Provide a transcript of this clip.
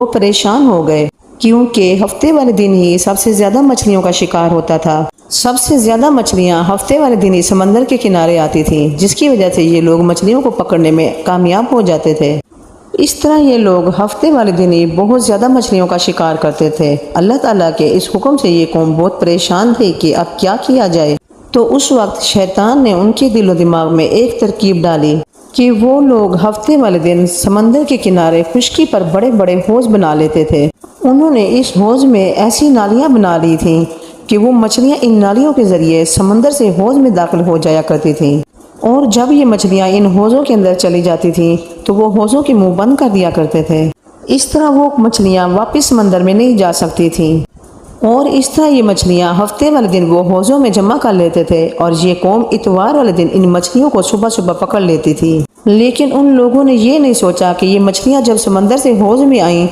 وہ پریشان ہو گئے کیونکہ ہفتے والے دن ہی سب سے زیادہ مچھلیوں کا شکار ہوتا تھا۔ سب سے زیادہ مچھلیاں ہفتے والے دن ہی سمندر کے کنارے آتی تھیں، جس کی وجہ سے یہ لوگ مچھلیوں کو پکڑنے میں کامیاب ہو جاتے تھے۔ اس طرح یہ لوگ ہفتے والے دن ہی بہت زیادہ مچھلیوں کا شکار کرتے تھے۔ اللہ تعالیٰ کے اس حکم سے یہ قوم بہت پریشان تھی کہ اب کیا کیا جائے۔ تو اس وقت شیطان نے ان کے دل و دماغ میں ایک ترکیب ڈالی کہ وہ لوگ ہفتے والے دن سمندر کے کنارے خشکی پر بڑے بڑے حوض بنا لیتے تھے۔ انہوں نے اس حوض میں ایسی نالیاں بنا لی تھیں کہ وہ مچھلیاں ان نالیوں کے ذریعے سمندر سے حوض میں داخل ہو جایا کرتی تھیں، اور جب یہ مچھلیاں ان حوضوں کے اندر چلی جاتی تھیں تو وہ حوضوں کے منہ بند کر دیا کرتے تھے۔ اس طرح وہ مچھلیاں واپس سمندر میں نہیں جا سکتی تھیں، اور اس طرح یہ مچھلیاں ہفتے والے دن وہ حوضوں میں جمع کر لیتے تھے، اور یہ قوم اتوار والے دن ان مچھلیوں کو صبح صبح پکڑ لیتی تھی۔ لیکن ان لوگوں نے یہ نہیں سوچا کہ یہ مچھلیاں جب سمندر سے حوض میں آئیں